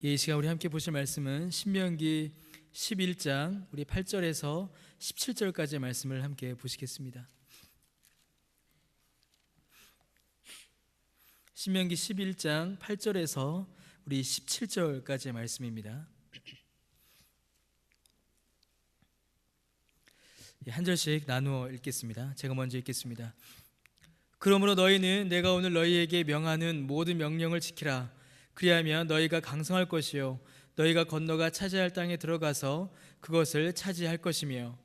이 시간 우리 함께 보실 말씀은 신명기 11장 우리 8절에서 17절까지의 말씀을 함께 보시겠습니다. 신명기 11장 8절에서 우리 17절까지의 말씀입니다. 한 절씩 나누어 읽겠습니다. 제가 먼저 읽겠습니다. 그러므로 너희는 내가 오늘 너희에게 명하는 모든 명령을 지키라. 그리하면 너희가 강성할 것이요 너희가 건너가 차지할 할 땅에 들어가서 그것을 차지할 것이며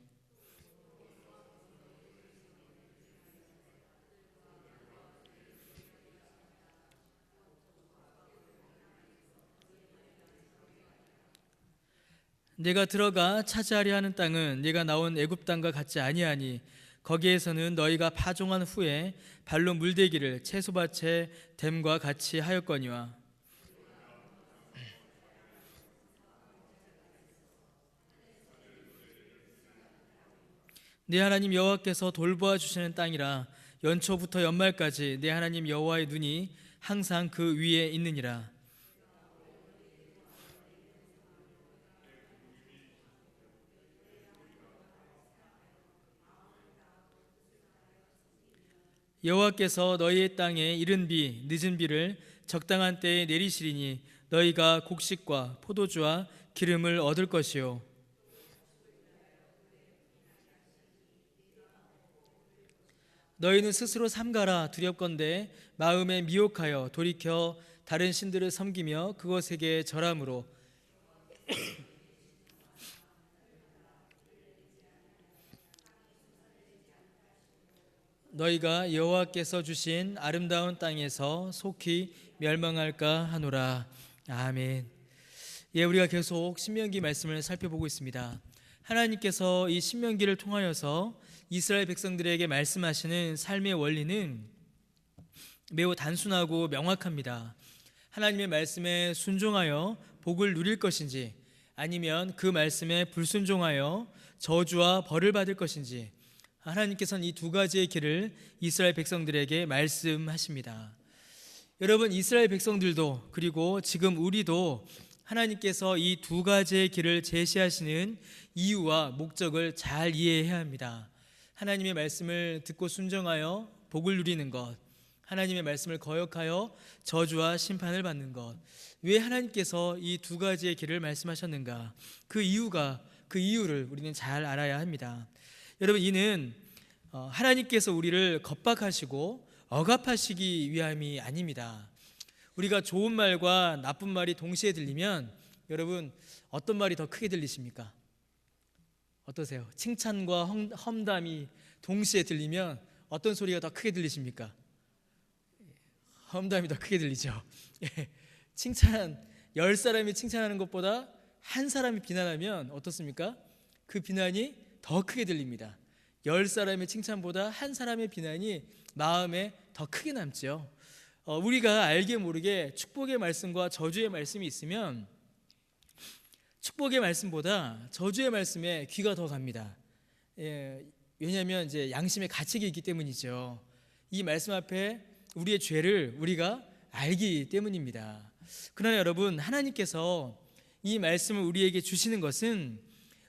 내가 들어가 차지하려 하는 땅은 네가 나온 애굽 땅과 같지 아니하니 거기에서는 너희가 파종한 후에 발로 물대기를 채소밭에 댐과 같이 하였거니와 네 하나님 여호와께서 돌보아 주시는 땅이라. 연초부터 연말까지 네 하나님 여호와의 눈이 항상 그 위에 있느니라. 여호와께서 너희의 땅에 이른 비 늦은 비를 적당한 때에 내리시리니 너희가 곡식과 포도주와 기름을 얻을 것이요 너희는 스스로 삼가라. 두렵건대 마음에 미혹하여 돌이켜 다른 신들을 섬기며 그것에게 절함으로 너희가 여호와께서 주신 아름다운 땅에서 속히 멸망할까 하노라. 아멘. 예, 우리가 계속 신명기 말씀을 살펴보고 있습니다. 하나님께서 이 신명기를 통하여서 이스라엘 백성들에게 말씀하시는 삶의 원리는 매우 단순하고 명확합니다. 하나님의 말씀에 순종하여 복을 누릴 것인지 아니면 그 말씀에 불순종하여 저주와 벌을 받을 것인지 하나님께서는 이 두 가지의 길을 이스라엘 백성들에게 말씀하십니다. 여러분, 이스라엘 백성들도 그리고 지금 우리도 하나님께서 이 두 가지의 길을 제시하시는 이유와 목적을 잘 이해해야 합니다. 하나님의 말씀을 듣고 순종하여 복을 누리는 것, 하나님의 말씀을 거역하여 저주와 심판을 받는 것. 왜 하나님께서 이 두 가지의 길을 말씀하셨는가? 그 이유를 우리는 잘 알아야 합니다. 여러분, 이는 하나님께서 우리를 겁박하시고 억압하시기 위함이 아닙니다. 우리가 좋은 말과 나쁜 말이 동시에 들리면 여러분 어떤 말이 더 크게 들리십니까? 어떠세요? 칭찬과 험담이 동시에 들리면 어떤 소리가 더 크게 들리십니까? 험담이 더 크게 들리죠. 칭찬 10사람이 칭찬하는 것보다 한 사람이 비난하면 어떻습니까? 그 비난이 더 크게 들립니다. 10사람의 칭찬보다 한 사람의 비난이 마음에 더 크게 남죠. 우리가 알게 모르게 축복의 말씀과 저주의 말씀이 있으면 축복의 말씀보다 저주의 말씀에 귀가 더 갑니다. 왜냐하면 이제 양심의 가책이 있기 때문이죠. 이 말씀 앞에 우리의 죄를 우리가 알기 때문입니다. 그러나 여러분, 하나님께서 이 말씀을 우리에게 주시는 것은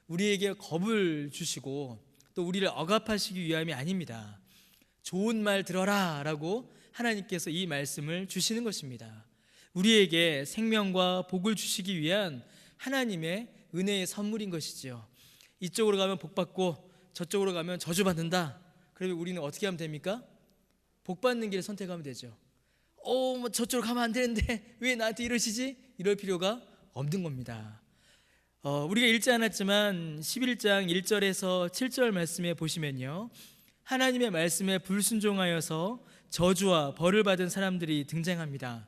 우리에게 겁을 주시고 또 우리를 억압하시기 위함이 아닙니다. 좋은 말 들어라 라고 하나님께서 이 말씀을 주시는 것입니다. 우리에게 생명과 복을 주시기 위한 하나님의 은혜의 선물인 것이지요. 이쪽으로 가면 복 받고 저쪽으로 가면 저주 받는다. 그러면 우리는 어떻게 하면 됩니까? 복 받는 길을 선택하면 되죠. 저쪽으로 가면 안 되는데 왜 나한테 이러시지? 이럴 필요가 없는 겁니다. 우리가 읽지 않았지만 11장 1절에서 7절 말씀에 보시면요, 하나님의 말씀에 불순종하여서 저주와 벌을 받은 사람들이 등장합니다.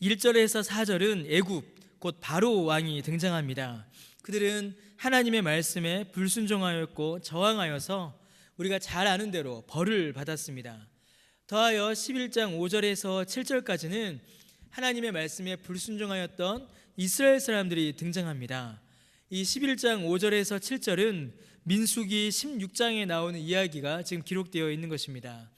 1절에서 4절은 애굽 곧 바로 왕이 등장합니다. 그들은 하나님의 말씀에 불순종하였고 저항하여서 우리가 잘 아는 대로 벌을 받았습니다. 더하여 11장 5절에서 7절까지는 하나님의 말씀에 불순종하였던 이스라엘 사람들이 등장합니다. 이 11장 5절에서 7절은 민수기 16장에 나오는 이야기가 지금 기록되어 있는 것입니다.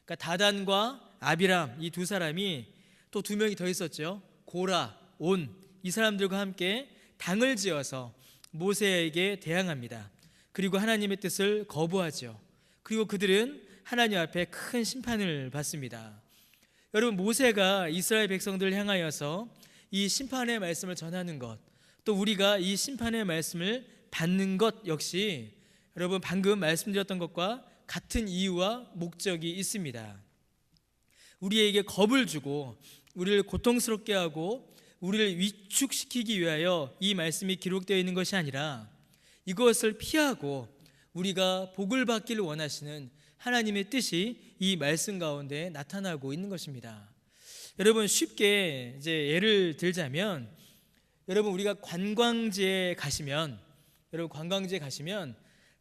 그러니까 다단과 아비람 이 두 사람이 또 두 명이 더 있었죠. 고라 온 이 사람들과 함께 당을 지어서 모세에게 대항합니다. 그리고 하나님의 뜻을 거부하죠. 그리고 그들은 하나님 앞에 큰 심판을 받습니다. 여러분, 모세가 이스라엘 백성들을 향하여서 이 심판의 말씀을 전하는 것, 또 우리가 이 심판의 말씀을 받는 것 역시 여러분 방금 말씀드렸던 것과 같은 이유와 목적이 있습니다. 우리에게 겁을 주고 우리를 고통스럽게 하고 우리를 위축시키기 위하여 이 말씀이 기록되어 있는 것이 아니라 이것을 피하고 우리가 복을 받기를 원하시는 하나님의 뜻이 이 말씀 가운데 나타나고 있는 것입니다. 여러분, 쉽게 이제 예를 들자면, 여러분 우리가 관광지에 가시면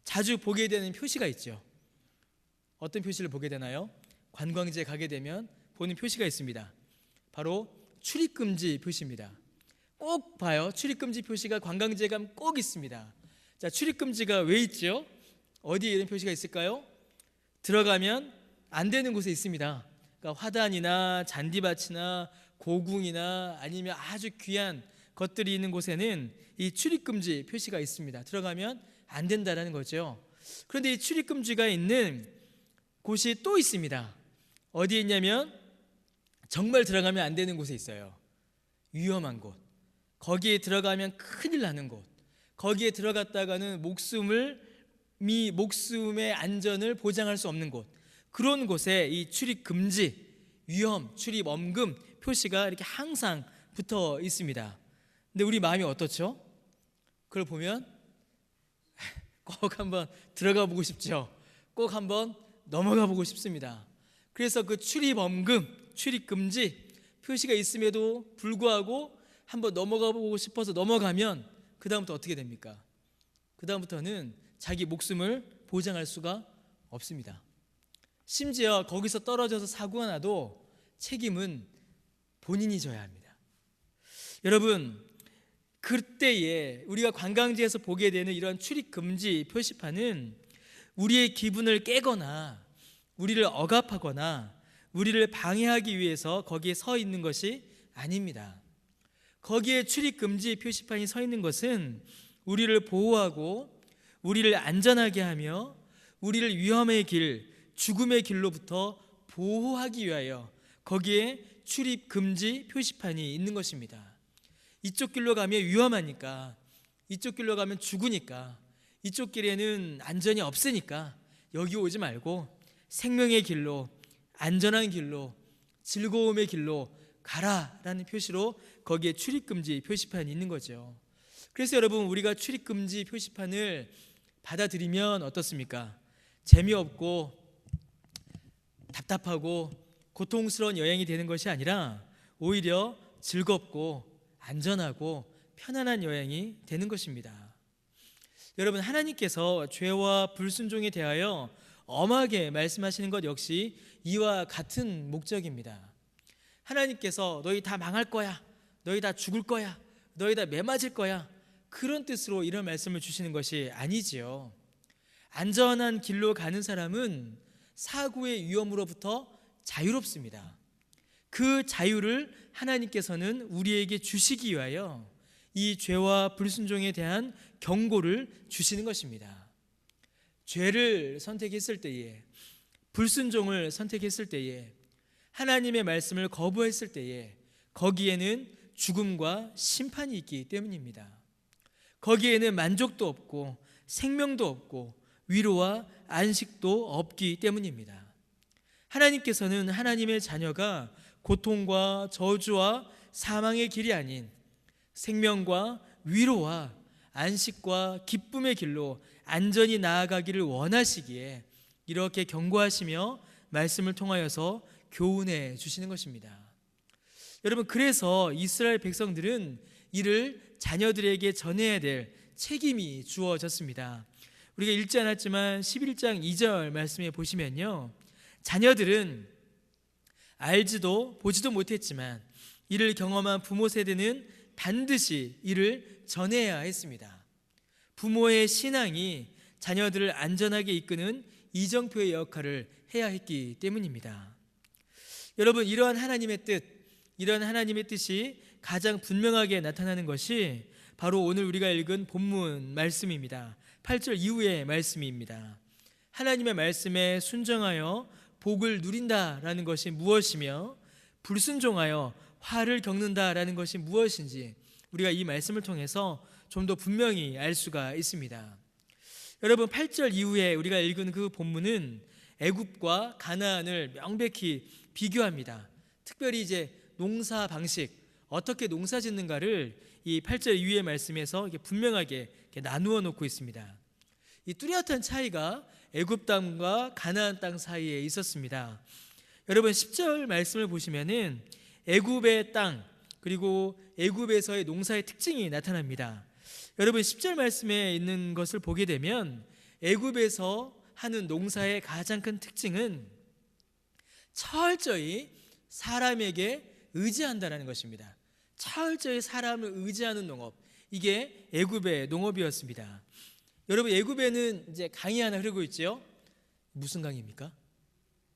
자주 보게 되는 표시가 있죠. 어떤 표시를 보게 되나요? 관광지에 가게 되면 보는 표시가 있습니다. 바로 출입금지 표시입니다. 꼭 봐요. 출입금지 표시가 관광지에 가면 꼭 있습니다. 자, 출입금지가 왜 있죠? 어디에 이런 표시가 있을까요? 들어가면 안 되는 곳에 있습니다. 그러니까 화단이나 잔디밭이나 고궁이나 아니면 아주 귀한 것들이 있는 곳에는 이 출입금지 표시가 있습니다. 들어가면 안 된다라는 거죠. 그런데 이 출입금지가 있는 곳이 또 있습니다. 어디에 있냐면 정말 들어가면 안 되는 곳에 있어요. 위험한 곳, 거기에 들어가면 큰일 나는 곳, 거기에 들어갔다가는 목숨의 안전을 보장할 수 없는 곳, 그런 곳에 이 출입금지, 위험, 출입엄금 표시가 이렇게 항상 붙어 있습니다. 근데 우리 마음이 어떻죠? 그걸 보면 꼭 한번 들어가 보고 싶죠. 꼭 한번 넘어가 보고 싶습니다. 그래서 그 출입엄금, 출입금지 표시가 있음에도 불구하고 한번 넘어가 보고 싶어서 넘어가면 그 다음부터 어떻게 됩니까? 그 다음부터는 자기 목숨을 보장할 수가 없습니다. 심지어 거기서 떨어져서 사고가 나도 책임은 본인이 져야 합니다. 여러분, 그때에 우리가 관광지에서 보게 되는 이런 출입금지 표시판은 우리의 기분을 깨거나 우리를 억압하거나 우리를 방해하기 위해서 거기에 서 있는 것이 아닙니다. 거기에 출입금지 표시판이 서 있는 것은 우리를 보호하고 우리를 안전하게 하며 우리를 위험의 길, 죽음의 길로부터 보호하기 위하여 거기에 출입금지 표시판이 있는 것입니다. 이쪽 길로 가면 위험하니까, 이쪽 길로 가면 죽으니까, 이쪽 길에는 안전이 없으니까 여기 오지 말고 생명의 길로, 안전한 길로, 즐거움의 길로 가라라는 표시로 거기에 출입금지 표시판이 있는 거죠. 그래서 여러분, 우리가 출입금지 표시판을 받아들이면 어떻습니까? 재미없고 답답하고 고통스러운 여행이 되는 것이 아니라 오히려 즐겁고 안전하고 편안한 여행이 되는 것입니다. 여러분, 하나님께서 죄와 불순종에 대하여 엄하게 말씀하시는 것 역시 이와 같은 목적입니다. 하나님께서 너희 다 망할 거야, 너희 다 죽을 거야, 너희 다 매맞을 거야, 그런 뜻으로 이런 말씀을 주시는 것이 아니지요. 안전한 길로 가는 사람은 사고의 위험으로부터 자유롭습니다. 그 자유를 하나님께서는 우리에게 주시기 위하여 이 죄와 불순종에 대한 경고를 주시는 것입니다. 죄를 선택했을 때에, 불순종을 선택했을 때에, 하나님의 말씀을 거부했을 때에 거기에는 죽음과 심판이 있기 때문입니다. 거기에는 만족도 없고 생명도 없고 위로와 안식도 없기 때문입니다. 하나님께서는 하나님의 자녀가 고통과 저주와 사망의 길이 아닌 생명과 위로와 안식과 기쁨의 길로 안전히 나아가기를 원하시기에 이렇게 경고하시며 말씀을 통하여서 교훈해 주시는 것입니다. 여러분, 그래서 이스라엘 백성들은 이를 자녀들에게 전해야 될 책임이 주어졌습니다. 우리가 읽지 않았지만 11장 2절 말씀에 보시면요, 자녀들은 알지도 보지도 못했지만 이를 경험한 부모 세대는 반드시 이를 전해야 했습니다. 부모의 신앙이 자녀들을 안전하게 이끄는 이정표의 역할을 해야 했기 때문입니다. 여러분, 이러한 하나님의 뜻이 가장 분명하게 나타나는 것이 바로 오늘 우리가 읽은 본문 말씀입니다. 8절 이후의 말씀입니다. 하나님의 말씀에 순종하여 복을 누린다라는 것이 무엇이며 불순종하여 화를 겪는다라는 것이 무엇인지 우리가 이 말씀을 통해서 좀 더 분명히 알 수가 있습니다. 여러분, 8절 이후에 우리가 읽은 그 본문은 애굽과 가나안을 명백히 비교합니다. 특별히 이제 농사 방식, 어떻게 농사 짓는가를 이 8절 이후의 말씀에서 이렇게 분명하게 이렇게 나누어 놓고 있습니다. 이 뚜렷한 차이가 애굽 땅과 가나안 땅 사이에 있었습니다. 여러분, 10절 말씀을 보시면은 애굽의 땅 그리고 애굽에서의 농사의 특징이 나타납니다. 여러분, 10절 말씀에 있는 것을 보게 되면 애굽에서 하는 농사의 가장 큰 특징은 철저히 사람에게 의지한다는 것입니다. 철저히 사람을 의지하는 농업, 이게 애굽의 농업이었습니다. 여러분, 애굽에는 이제 강이 하나 흐르고 있죠. 무슨 강입니까?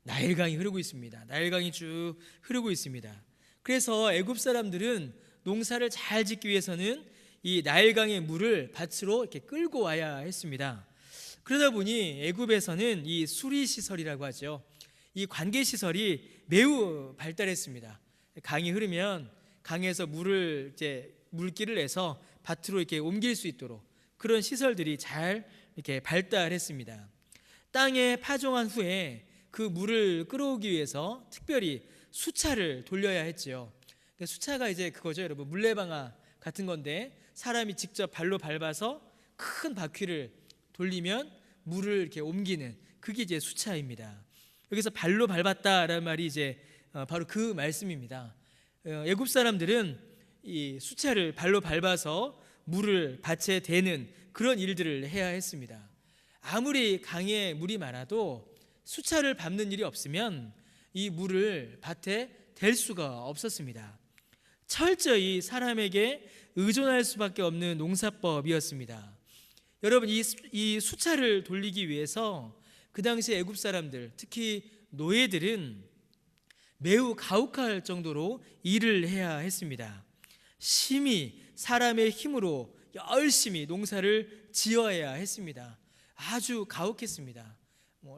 나일강이 흐르고 있습니다. 나일강이 쭉 흐르고 있습니다. 그래서 애굽 사람들은 농사를 잘 짓기 위해서는 이 나일강의 물을 밭으로 이렇게 끌고 와야 했습니다. 그러다 보니 애굽에서는 이 수리 시설이라고 하죠. 이 관계 시설이 매우 발달했습니다. 강이 흐르면 강에서 물을 이제 물길을 내서 밭으로 이렇게 옮길 수 있도록 그런 시설들이 잘 이렇게 발달했습니다. 땅에 파종한 후에 그 물을 끌어오기 위해서 특별히 수차를 돌려야 했지요. 수차가 이제 그거죠, 여러분. 물레방아 같은 건데 사람이 직접 발로 밟아서 큰 바퀴를 돌리면 물을 이렇게 옮기는 그게 이제 수차입니다. 여기서 발로 밟았다라는 말이 이제 바로 그 말씀입니다. 애굽 사람들은 이 수차를 발로 밟아서 물을 밭에 대는 그런 일들을 해야 했습니다. 아무리 강에 물이 많아도 수차를 밟는 일이 없으면 이 물을 밭에 댈 수가 없었습니다. 철저히 사람에게 의존할 수밖에 없는 농사법이었습니다. 여러분, 이 수차를 돌리기 위해서 그 당시 애굽 사람들, 특히 노예들은 매우 가혹할 정도로 일을 해야 했습니다. 심히 사람의 힘으로 열심히 농사를 지어야 했습니다. 아주 가혹했습니다.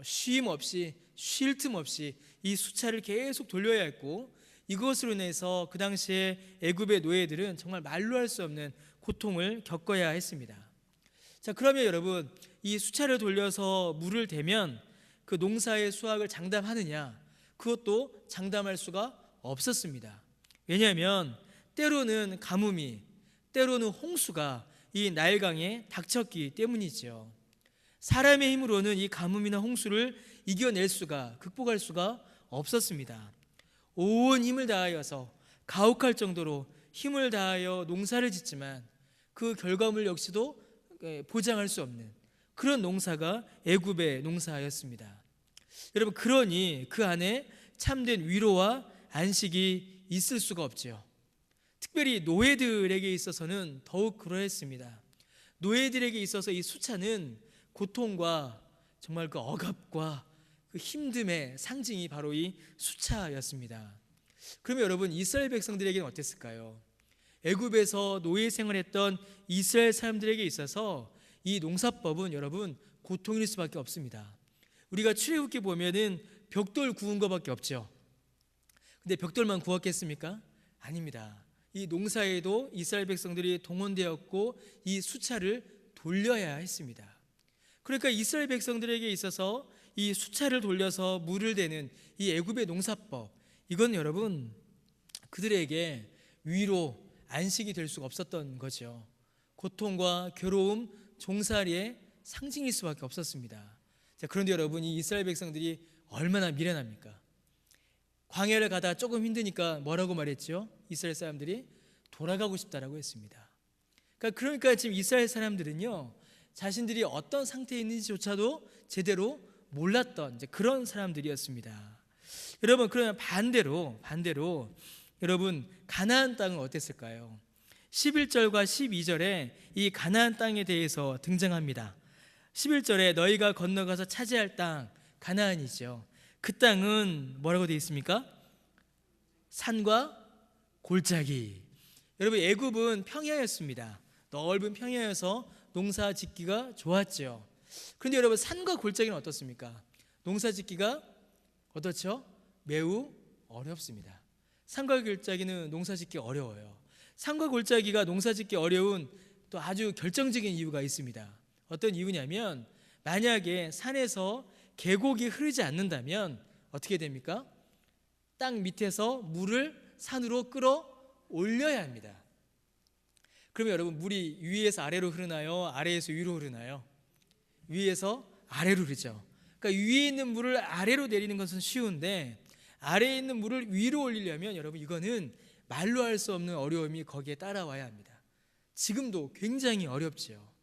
쉼 없이, 쉴 틈 없이 이 수차를 계속 돌려야 했고, 이것으로 인해서 그 당시에 애굽의 노예들은 정말 말로 할 수 없는 고통을 겪어야 했습니다. 자, 그러면 여러분, 이 수차를 돌려서 물을 대면 그 농사의 수확을 장담하느냐? 그것도 장담할 수가 없었습니다. 왜냐하면 때로는 가뭄이, 때로는 홍수가 이 나일강에 닥쳤기 때문이죠. 사람의 힘으로는 이 가뭄이나 홍수를 이겨낼 수가, 극복할 수가 없었습니다. 온 힘을 다하여서 가혹할 정도로 힘을 다하여 농사를 짓지만 그 결과물 역시도 보장할 수 없는 그런 농사가 애굽의 농사였습니다. 여러분, 그러니 그 안에 참된 위로와 안식이 있을 수가 없지요. 특별히 노예들에게 있어서는 더욱 그러했습니다. 노예들에게 있어서 이 수차는 고통과 정말 그 억압과 그 힘듦의 상징이 바로 이 수차였습니다. 그러면 여러분, 이스라엘 백성들에게는 어땠을까요? 애굽에서 노예 생활했던 이스라엘 사람들에게 있어서 이 농사법은 여러분 고통일 수밖에 없습니다. 우리가 출애굽기 보면은 벽돌 구운 것밖에 없죠. 근데 벽돌만 구웠겠습니까? 아닙니다. 이 농사에도 이스라엘 백성들이 동원되었고 이 수차를 돌려야 했습니다. 그러니까 이스라엘 백성들에게 있어서 이 수차를 돌려서 물을 대는 이 애굽의 농사법, 이건 여러분 그들에게 위로, 안식이 될 수가 없었던 거죠. 고통과 괴로움, 종살이의 상징일 수밖에 없었습니다. 자, 그런데 여러분, 이 이스라엘 백성들이 얼마나 미련합니까? 광야를 가다 조금 힘드니까 뭐라고 말했죠? 이스라엘 사람들이 돌아가고 싶다라고 했습니다. 그러니까 지금 이스라엘 사람들은요, 자신들이 어떤 상태에 있는지조차도 제대로 몰랐던 그런 사람들이었습니다. 여러분, 그러면 반대로 여러분, 가나안 땅은 어땠을까요? 11절과 12절에 이 가나안 땅에 대해서 등장합니다. 11절에 너희가 건너가서 차지할 땅, 가나안이죠. 그 땅은 뭐라고 되어 있습니까? 산과 골짜기. 여러분, 애굽은 평야였습니다. 넓은 평야여서 농사 짓기가 좋았죠. 그런데 여러분, 산과 골짜기는 어떻습니까? 농사 짓기가 어떻죠? 매우 어렵습니다. 산과 골짜기는 농사 짓기 어려워요. 산과 골짜기가 농사 짓기 어려운 또 아주 결정적인 이유가 있습니다. 어떤 이유냐면, 만약에 산에서 계곡이 흐르지 않는다면 어떻게 됩니까? 땅 밑에서 물을 산으로 끌어 올려야 합니다. 그러면 여러분, 물이 위에서 아래로 흐르나요? 아래에서 위로 흐르나요? 위에서 아래로 흐르죠. 그러니까 위에 있는 물을 아래로 내리는 것은 쉬운데, 아래에 있는 물을 위로 올리려면 여러분, 이거는 말로 할 수 없는 어려움이 거기에 따라와야 합니다. 지금도 굉장히 어렵지요.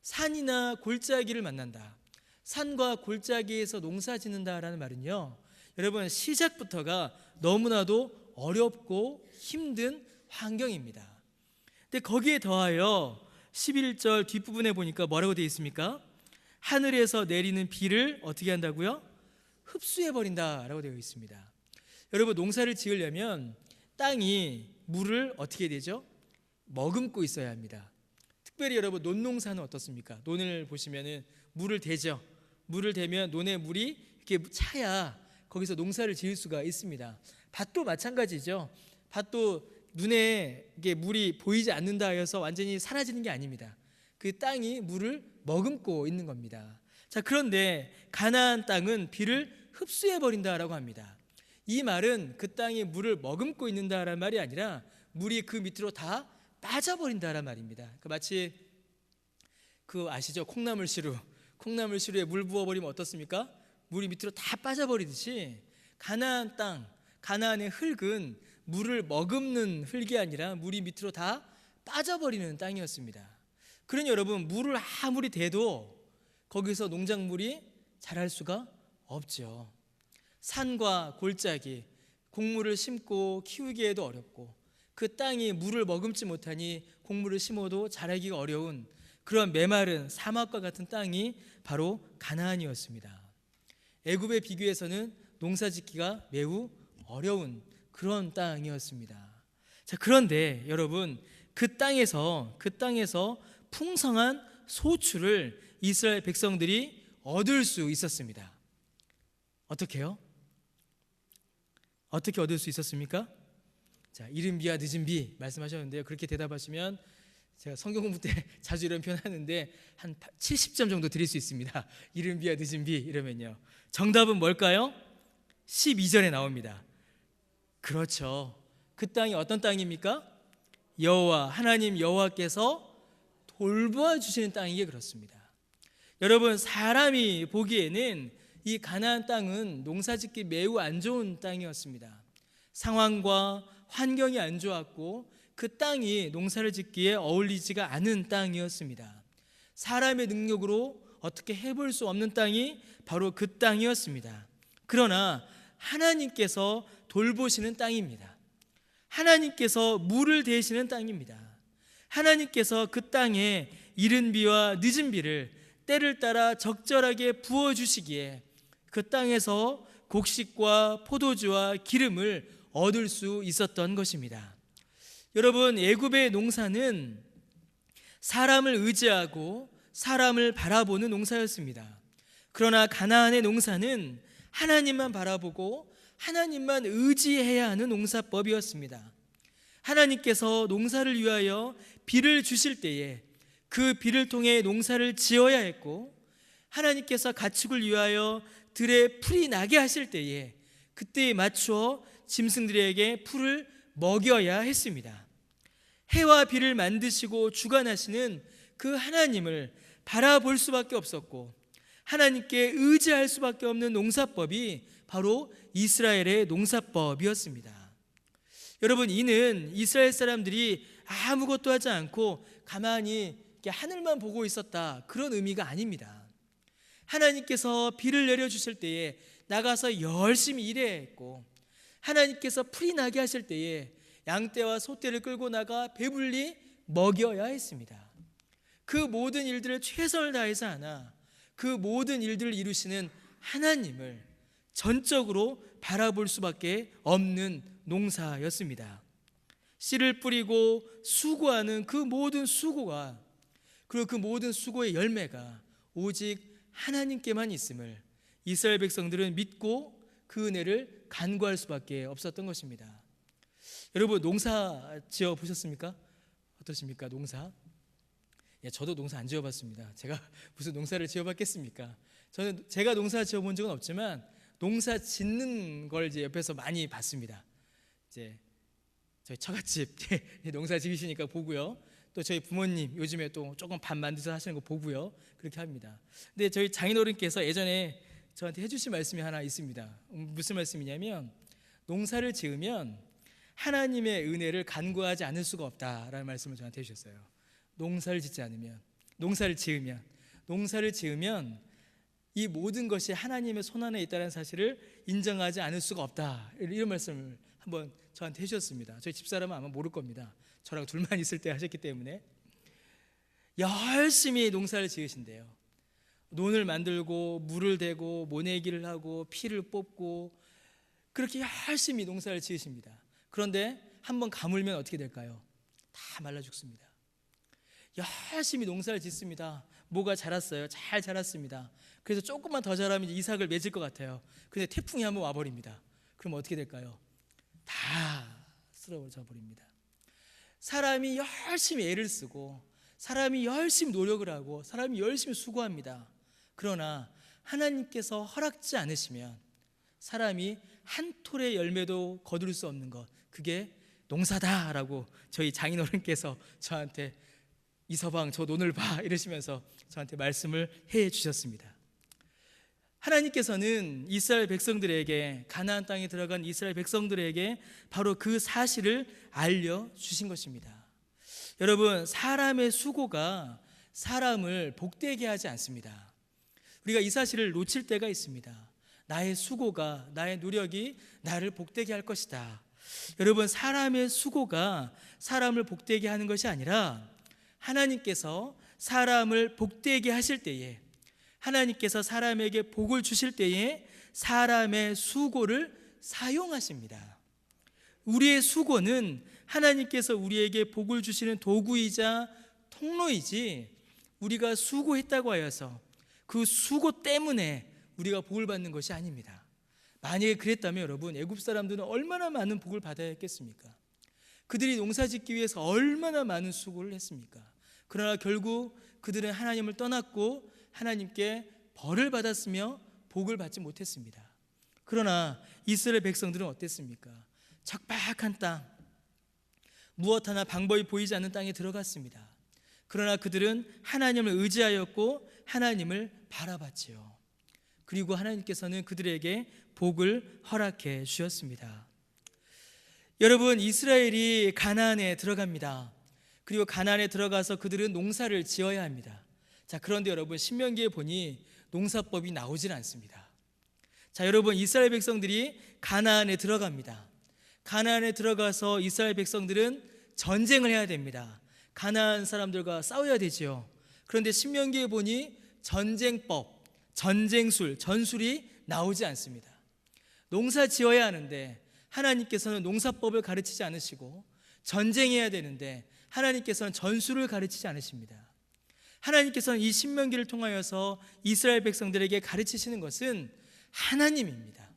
산이나 골짜기를 만난다, 산과 골짜기에서 농사 짓는다라는 말은요, 여러분, 시작부터가 너무나도 어렵고 힘든 환경입니다. 근데 거기에 더하여 11절 뒷부분에 보니까 뭐라고 되어 있습니까? 하늘에서 내리는 비를 어떻게 한다고요? 흡수해버린다라고 되어 있습니다. 여러분, 농사를 지으려면 땅이 물을 어떻게 되죠? 머금고 있어야 합니다. 특별히 여러분, 논농사는 어떻습니까? 논을 보시면은 물을 대죠. 물을 대면 논에 물이 이렇게 차야 거기서 농사를 지을 수가 있습니다. 밭도 마찬가지죠. 밭도 눈에 이게 물이 보이지 않는다 해서 완전히 사라지는 게 아닙니다. 그 땅이 물을 머금고 있는 겁니다. 자, 그런데 가나안 땅은 비를 흡수해 버린다라고 합니다. 이 말은 그 땅이 물을 머금고 있는다라는 말이 아니라 물이 그 밑으로 다 빠져버린다라는 말입니다. 마치 아시죠? 콩나물시루에 물 부어버리면 어떻습니까? 물이 밑으로 다 빠져버리듯이 가나안 땅, 가나안의 흙은 물을 머금는 흙이 아니라 물이 밑으로 다 빠져버리는 땅이었습니다. 그러니 여러분, 물을 아무리 대도 거기서 농작물이 자랄 수가 없죠. 산과 골짜기, 곡물을 심고 키우기에도 어렵고 그 땅이 물을 머금지 못하니 곡물을 심어도 자라기가 어려운 그런 메마른 사막과 같은 땅이 바로 가나안이었습니다. 애굽에 비교해서는 농사짓기가 매우 어려운 그런 땅이었습니다. 자, 그런데 여러분, 그 땅에서 풍성한 소출을 이스라엘 백성들이 얻을 수 있었습니다. 어떻게요? 어떻게 얻을 수 있었습니까? 자, 이른 비와 늦은 비 말씀하셨는데요. 그렇게 대답하시면 제가 성경 공부 때 자주 이런 표현 하는데 한 70점 정도 드릴 수 있습니다. 이른 비와 늦은 비 이러면요. 정답은 뭘까요? 12절에 나옵니다. 그렇죠. 그 땅이 어떤 땅입니까? 하나님 여호와께서 돌보아 주시는 땅이기에 그렇습니다. 여러분, 사람이 보기에는 이 가나안 땅은 농사짓기 매우 안 좋은 땅이었습니다. 상황과 환경이 안 좋았고 그 땅이 농사를 짓기에 어울리지가 않은 땅이었습니다. 사람의 능력으로 어떻게 해볼 수 없는 땅이 바로 그 땅이었습니다. 그러나 하나님께서 돌보시는 땅입니다. 하나님께서 물을 대시는 땅입니다. 하나님께서 그 땅에 이른 비와 늦은 비를 때를 따라 적절하게 부어주시기에 그 땅에서 곡식과 포도주와 기름을 얻을 수 있었던 것입니다. 여러분, 애굽의 농사는 사람을 의지하고 사람을 바라보는 농사였습니다. 그러나 가나안의 농사는 하나님만 바라보고 하나님만 의지해야 하는 농사법이었습니다. 하나님께서 농사를 위하여 비를 주실 때에 그 비를 통해 농사를 지어야 했고, 하나님께서 가축을 위하여 들에 풀이 나게 하실 때에 그때에 맞추어 짐승들에게 풀을 먹여야 했습니다. 해와 비를 만드시고 주관하시는 그 하나님을 바라볼 수밖에 없었고 하나님께 의지할 수밖에 없는 농사법이 바로 이스라엘의 농사법이었습니다. 여러분, 이는 이스라엘 사람들이 아무것도 하지 않고 가만히 이렇게 하늘만 보고 있었다, 그런 의미가 아닙니다. 하나님께서 비를 내려주실 때에 나가서 열심히 일해야 했고, 하나님께서 풀이 나게 하실 때에 양떼와 소떼를 끌고 나가 배불리 먹여야 했습니다. 그 모든 일들을 최선을 다해서 하나 그 모든 일들을 이루시는 하나님을 전적으로 바라볼 수밖에 없는 농사였습니다. 씨를 뿌리고 수고하는 그 모든 수고가, 그리고 그 모든 수고의 열매가 오직 하나님께만 있음을 이스라엘 백성들은 믿고 그 은혜를 간구할 수밖에 없었던 것입니다. 여러분, 농사 지어 보셨습니까? 어떠십니까? 농사? 예, 저도 농사 안 지어봤습니다. 제가 무슨 농사를 지어봤겠습니까? 제가 농사 지어본 적은 없지만 농사 짓는 걸 이제 옆에서 많이 봤습니다. 이제 저희 처갓집 농사 지으시니까 보고요. 또 저희 부모님 요즘에 또 조금 밥 만드셔서 하시는 거 보고요. 그렇게 합니다. 근데 저희 장인어른께서 예전에 저한테 해주신 말씀이 하나 있습니다. 무슨 말씀이냐면, 농사를 지으면 하나님의 은혜를 간구하지 않을 수가 없다라는 말씀을 저한테 해주셨어요. 농사를 지으면 이 모든 것이 하나님의 손안에 있다는 사실을 인정하지 않을 수가 없다, 이런 말씀을 한번 저한테 해주셨습니다. 저희 집사람은 아마 모를 겁니다. 저랑 둘만 있을 때 하셨기 때문에. 열심히 농사를 지으신대요. 논을 만들고 물을 대고 모내기를 하고 피를 뽑고 그렇게 열심히 농사를 지으십니다. 그런데 한번 가물면 어떻게 될까요? 다 말라 죽습니다. 열심히 농사를 짓습니다. 뭐가 자랐어요? 잘 자랐습니다. 그래서 조금만 더 자라면 이삭을 맺을 것 같아요. 근데 태풍이 한번 와버립니다. 그럼 어떻게 될까요? 다 쓰러져 버립니다. 사람이 열심히 애를 쓰고, 사람이 열심히 노력을 하고, 사람이 열심히 수고합니다. 그러나 하나님께서 허락지 않으시면 사람이 한 톨의 열매도 거둘 수 없는 것, 그게 농사다라고 저희 장인어른께서 저한테 이서방 저 논을 봐 이러시면서 저한테 말씀을 해 주셨습니다. 하나님께서는 이스라엘 백성들에게, 가나안 땅에 들어간 이스라엘 백성들에게 바로 그 사실을 알려주신 것입니다. 여러분, 사람의 수고가 사람을 복되게 하지 않습니다. 우리가 이 사실을 놓칠 때가 있습니다. 나의 수고가, 나의 노력이 나를 복되게 할 것이다. 여러분, 사람의 수고가 사람을 복되게 하는 것이 아니라 하나님께서 사람을 복되게 하실 때에, 하나님께서 사람에게 복을 주실 때에 사람의 수고를 사용하십니다. 우리의 수고는 하나님께서 우리에게 복을 주시는 도구이자 통로이지, 우리가 수고했다고 하여서 그 수고 때문에 우리가 복을 받는 것이 아닙니다. 만약에 그랬다면 여러분, 애굽 사람들은 얼마나 많은 복을 받아야 했겠습니까? 그들이 농사 짓기 위해서 얼마나 많은 수고를 했습니까? 그러나 결국 그들은 하나님을 떠났고 하나님께 벌을 받았으며 복을 받지 못했습니다. 그러나 이스라엘 백성들은 어땠습니까? 척박한 땅, 무엇 하나 방법이 보이지 않는 땅에 들어갔습니다. 그러나 그들은 하나님을 의지하였고 하나님을 바라봤지요. 그리고 하나님께서는 그들에게 복을 허락해 주셨습니다. 여러분, 이스라엘이 가나안에 들어갑니다. 그리고 가나안에 들어가서 그들은 농사를 지어야 합니다. 자, 그런데 여러분, 신명기에 보니 농사법이 나오질 않습니다. 자, 여러분, 이스라엘 백성들이 가나안에 들어갑니다. 가나안에 들어가서 이스라엘 백성들은 전쟁을 해야 됩니다. 가나안 사람들과 싸워야 되지요. 그런데 신명기에 보니 전쟁법, 전쟁술, 전술이 나오지 않습니다. 농사 지어야 하는데 하나님께서는 농사법을 가르치지 않으시고, 전쟁해야 되는데 하나님께서는 전술을 가르치지 않으십니다. 하나님께서는 이 신명기를 통하여서 이스라엘 백성들에게 가르치시는 것은 하나님입니다.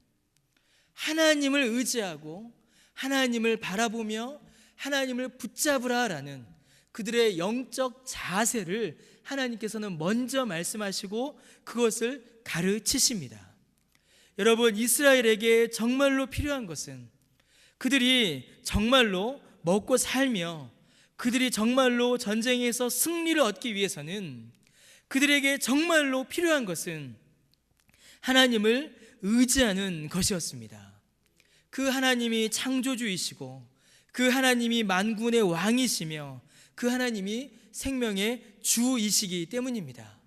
하나님을 의지하고 하나님을 바라보며 하나님을 붙잡으라라는 그들의 영적 자세를 하나님께서는 먼저 말씀하시고 그것을 가르치십니다. 여러분, 이스라엘에게 정말로 필요한 것은, 그들이 정말로 먹고 살며 그들이 정말로 전쟁에서 승리를 얻기 위해서는, 그들에게 정말로 필요한 것은 하나님을 의지하는 것이었습니다. 그 하나님이 창조주이시고 그 하나님이 만군의 왕이시며 그 하나님이 생명의 주이시기 때문입니다.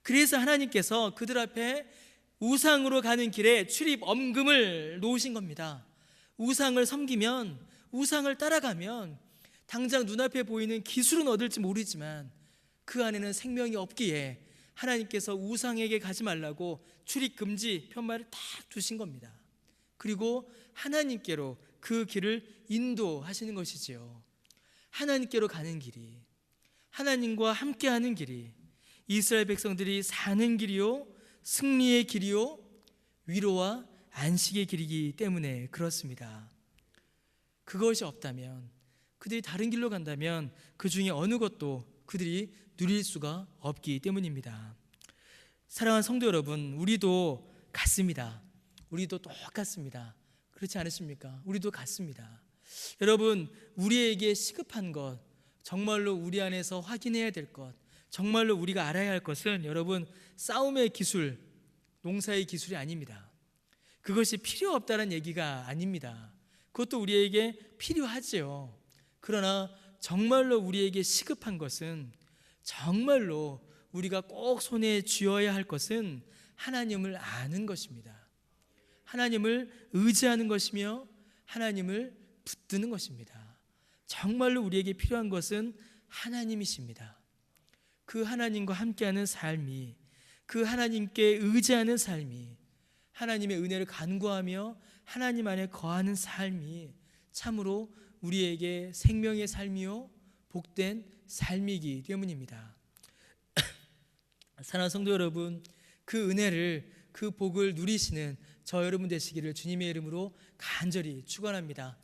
그래서 하나님께서 그들 앞에 우상으로 가는 길에 출입 엄금을 놓으신 겁니다. 우상을 섬기면, 우상을 따라가면 당장 눈앞에 보이는 기술은 얻을지 모르지만 그 안에는 생명이 없기에 하나님께서 우상에게 가지 말라고 출입 금지 편말을 딱 두신 겁니다. 그리고 하나님께로 그 길을 인도하시는 것이지요. 하나님께로 가는 길이, 하나님과 함께하는 길이 이스라엘 백성들이 사는 길이요, 승리의 길이요, 위로와 안식의 길이기 때문에 그렇습니다. 그것이 없다면, 그들이 다른 길로 간다면 그 중에 어느 것도 그들이 누릴 수가 없기 때문입니다. 사랑하는 성도 여러분, 우리도 같습니다. 우리도 똑같습니다. 그렇지 않으십니까? 우리도 같습니다. 여러분, 우리에게 시급한 것, 정말로 우리 안에서 확인해야 될 것, 정말로 우리가 알아야 할 것은 여러분, 싸움의 기술, 농사의 기술이 아닙니다. 그것이 필요 없다는 얘기가 아닙니다. 그것도 우리에게 필요하지요. 그러나 정말로 우리에게 시급한 것은, 정말로 우리가 꼭 손에 쥐어야 할 것은 하나님을 아는 것입니다. 하나님을 의지하는 것이며 하나님을 붙드는 것입니다. 정말로 우리에게 필요한 것은 하나님이십니다. 그 하나님과 함께하는 삶이, 그 하나님께 의지하는 삶이, 하나님의 은혜를 간구하며 하나님 안에 거하는 삶이 참으로 우리에게 생명의 삶이요 복된 삶이기 때문입니다. 사랑하는 성도 여러분, 그 은혜를, 그 복을 누리시는 저 여러분 되시기를 주님의 이름으로 간절히 축원합니다.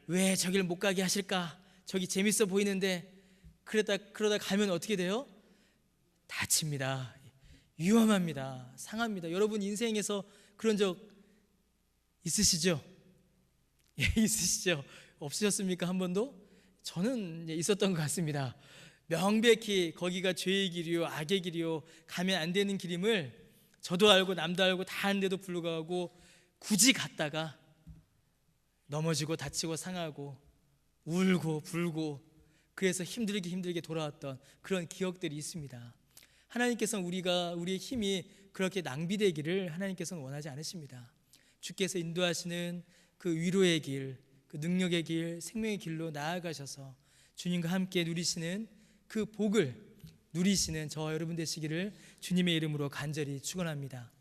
왜 저길 못 가게 하실까? 저기 재밌어 보이는데 그러다 가면 어떻게 돼요? 다칩니다. 위험합니다. 상합니다. 여러분 인생에서 그런 적 있으시죠? 예, 있으시죠? 없으셨습니까? 한 번도? 저는 있었던 것 같습니다. 명백히 거기가 죄의 길이요 악의 길이요 가면 안 되는 길임을 저도 알고 남도 알고 다 아는데도 불구하고 굳이 갔다가 넘어지고 다치고 상하고 울고 불고, 그래서 힘들게 돌아왔던 그런 기억들이 있습니다. 하나님께서는 우리의 힘이 그렇게 낭비되기를 하나님께서는 원하지 않으십니다. 주께서 인도하시는 그 위로의 길, 그 능력의 길, 생명의 길로 나아가셔서 주님과 함께 누리시는 그 복을 누리시는 저 여러분 되시기를 주님의 이름으로 간절히 축원합니다.